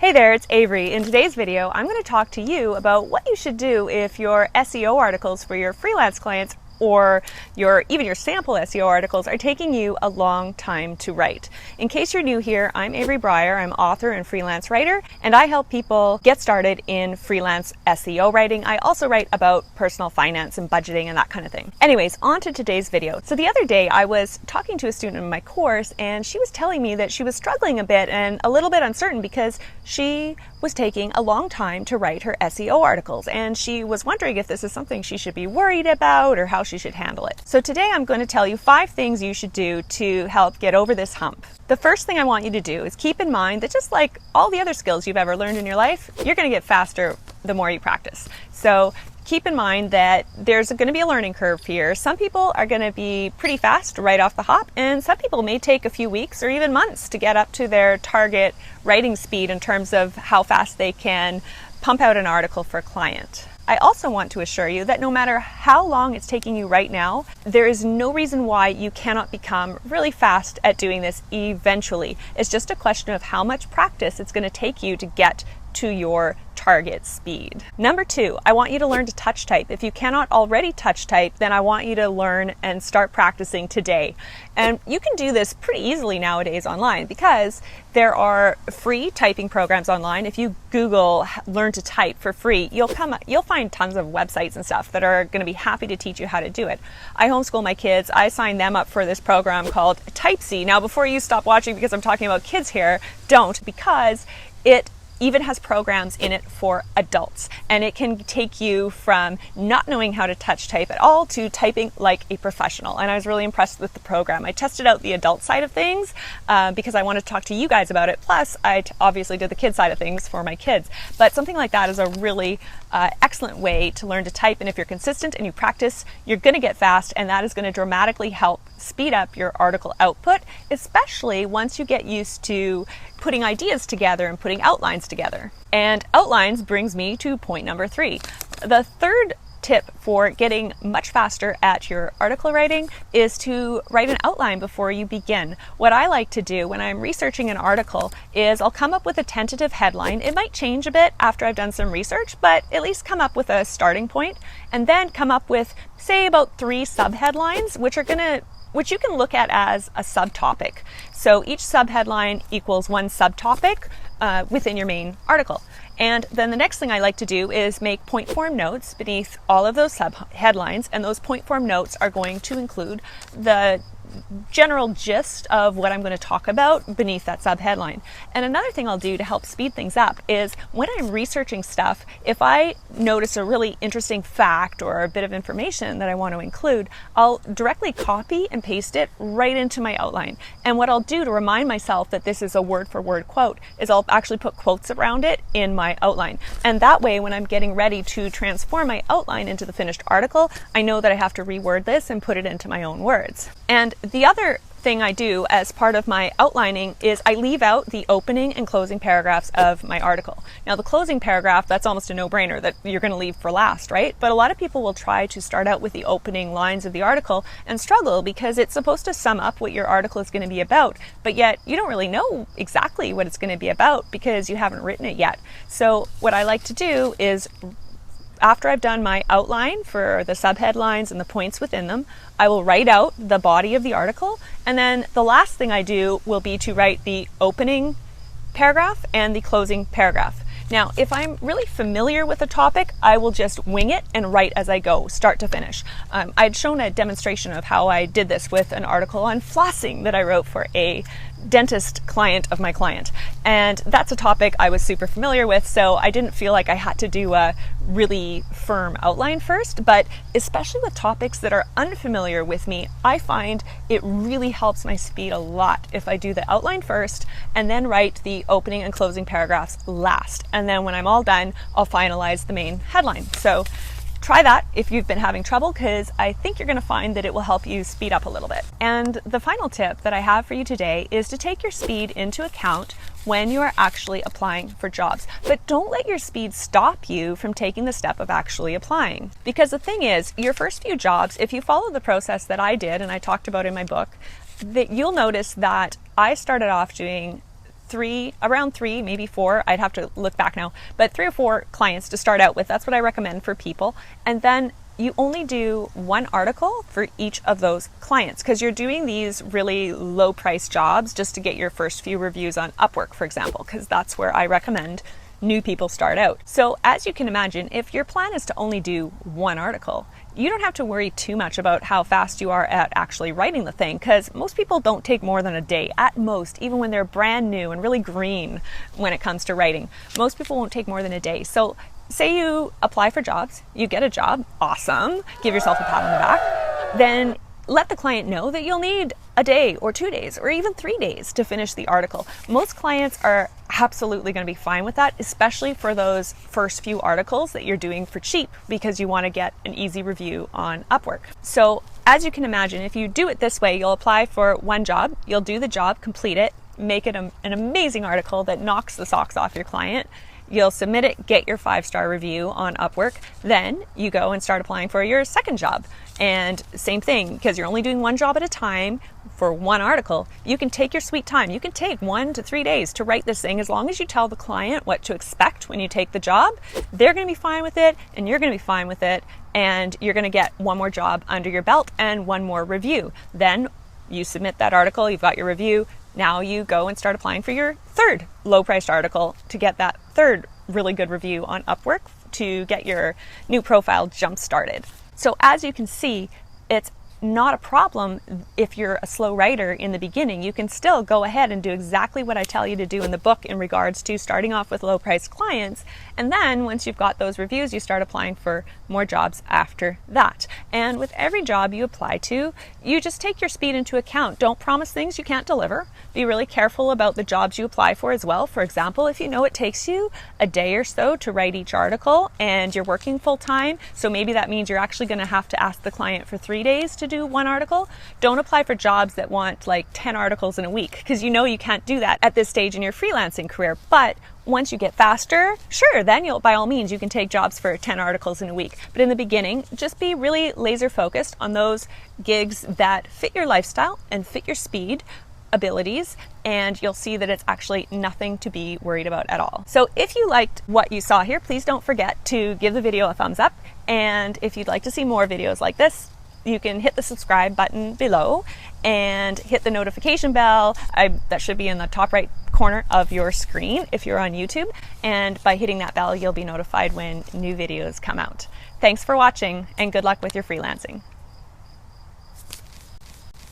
Hey there, it's Avery. In today's video, I'm going to talk to you about what you should do if your SEO articles for your freelance clients or even your sample SEO articles are taking you a long time to write. In case you're new here, I'm Avery Breyer. I'm author and freelance writer, and I help people get started in freelance SEO writing. I also write about personal finance and budgeting and that kind of thing. Anyways, on to today's video. So the other day I was talking to a student in my course, and she was telling me that she was struggling a bit and a little bit uncertain because she was taking a long time to write her SEO articles, and she was wondering if this is something she should be worried about or how she should handle it. So today I'm going to tell you 5 things you should do to help get over this hump. The first thing I want you to do is keep in mind that just like all the other skills you've ever learned in your life, you're going to get faster the more you practice. So keep in mind that there's going to be a learning curve here. Some people are going to be pretty fast right off the hop, and some people may take a few weeks or even months to get up to their target writing speed in terms of how fast they can pump out an article for a client. I also want to assure you that no matter how long it's taking you right now, there is no reason why you cannot become really fast at doing this eventually. It's just a question of how much practice it's going to take you to get to your target speed. Number 2, I want you to learn to touch type. If you cannot already touch type, then I want you to learn and start practicing today. And you can do this pretty easily nowadays online because there are free typing programs online. If you Google learn to type for free, you'll find tons of websites and stuff that are going to be happy to teach you how to do it. I homeschool my kids. I signed them up for this program called Typesy. Now, before you stop watching because I'm talking about kids here, don't, because it even has programs in it for adults, and it can take you from not knowing how to touch type at all to typing like a professional. And I was really impressed with the program. I tested out the adult side of things because I wanted to talk to you guys about it. Plus, I obviously did the kid side of things for my kids. But something like that is a really excellent way to learn to type. And if you're consistent and you practice, you're going to get fast, and that is going to dramatically help speed up your article output, especially once you get used to putting ideas together and putting outlines together. And outlines brings me to point number 3. The third tip for getting much faster at your article writing is to write an outline before you begin. What I like to do when I'm researching an article is I'll come up with a tentative headline. It might change a bit after I've done some research, but at least come up with a starting point, and then come up with, say, about 3 subheadlines, which you can look at as a subtopic. So each subheadline equals one subtopic within your main article. And then the next thing I like to do is make point form notes beneath all of those subheadlines, and those point form notes are going to include the general gist of what I'm going to talk about beneath that subheadline. And another thing I'll do to help speed things up is when I'm researching stuff, if I notice a really interesting fact or a bit of information that I want to include, I'll directly copy and paste it right into my outline. And what I'll do to remind myself that this is a word for word quote is I'll actually put quotes around it in my outline. And that way, when I'm getting ready to transform my outline into the finished article, I know that I have to reword this and put it into my own words. And the other thing I do as part of my outlining is I leave out the opening and closing paragraphs of my article. Now, the closing paragraph, that's almost a no-brainer that you're going to leave for last, right? But a lot of people will try to start out with the opening lines of the article and struggle because it's supposed to sum up what your article is going to be about, but yet you don't really know exactly what it's going to be about because you haven't written it yet. So what I like to do is, after I've done my outline for the subheadlines and the points within them, I will write out the body of the article, and then the last thing I do will be to write the opening paragraph and the closing paragraph. Now, if I'm really familiar with a topic, I will just wing it and write as I go, start to finish. I'd shown a demonstration of how I did this with an article on flossing that I wrote for a dentist client of my client. And that's a topic I was super familiar with, so I didn't feel like I had to do a really firm outline first. But especially with topics that are unfamiliar with me, I find it really helps my speed a lot if I do the outline first and then write the opening and closing paragraphs last. And then when I'm all done, I'll finalize the main headline. So try that if you've been having trouble, because I think you're going to find that it will help you speed up a little bit. And the final tip that I have for you today is to take your speed into account when you are actually applying for jobs. But don't let your speed stop you from taking the step of actually applying. Because the thing is, your first few jobs, if you follow the process that I did and I talked about in my book, that you'll notice that I started off doing around three, maybe four. I'd have to look back now, but 3 or 4 clients to start out with. That's what I recommend for people. And then you only do 1 article for each of those clients, because you're doing these really low price jobs just to get your first few reviews on Upwork, for example, because that's where I recommend new people start out. So as you can imagine, if your plan is to only do 1 article, you don't have to worry too much about how fast you are at actually writing the thing, because most people don't take more than a day at most, even when they're brand new and really green when it comes to writing. Most people won't take more than a day. So say you apply for jobs, you get a job, awesome, give yourself a pat on the back, then let the client know that you'll need a day or 2 days or even 3 days to finish the article. Most clients are absolutely going to be fine with that, especially for those first few articles that you're doing for cheap because you want to get an easy review on Upwork. So as you can imagine, if you do it this way, you'll apply for 1 job, you'll do the job, complete it, make it an amazing article that knocks the socks off your client. You'll submit it, get your 5-star review on Upwork. Then you go and start applying for your second job. And same thing, because you're only doing 1 job at a time for 1 article, you can take your sweet time. You can take 1 to 3 days to write this thing. As long as you tell the client what to expect when you take the job, they're going to be fine with it and you're going to be fine with it. And you're going to get 1 more job under your belt and 1 more review. Then you submit that article, you've got your review. Now you go and start applying for your 3rd low-priced article to get that 3rd really good review on Upwork to get your new profile jump-started. So as you can see, it's not a problem if you're a slow writer in the beginning. You can still go ahead and do exactly what I tell you to do in the book in regards to starting off with low-priced clients. And then once you've got those reviews, you start applying for more jobs after that. And with every job you apply to, you just take your speed into account. Don't promise things you can't deliver. Be really careful about the jobs you apply for as well. For example, if you know it takes you a day or so to write each article and you're working full time, so maybe that means you're actually going to have to ask the client for 3 days to do 1 article, don't apply for jobs that want like 10 articles in a week, because you know you can't do that at this stage in your freelancing career. But once you get faster, sure, then you'll, by all means, you can take jobs for 10 articles in a week. But in the beginning, just be really laser focused on those gigs that fit your lifestyle and fit your speed abilities, and you'll see that it's actually nothing to be worried about at all. So if you liked what you saw here, please don't forget to give the video a thumbs up. And if you'd like to see more videos like this, you can hit the subscribe button below and hit the notification bell. That should be in the top right corner of your screen if you're on YouTube. And by hitting that bell, you'll be notified when new videos come out. Thanks for watching and good luck with your freelancing.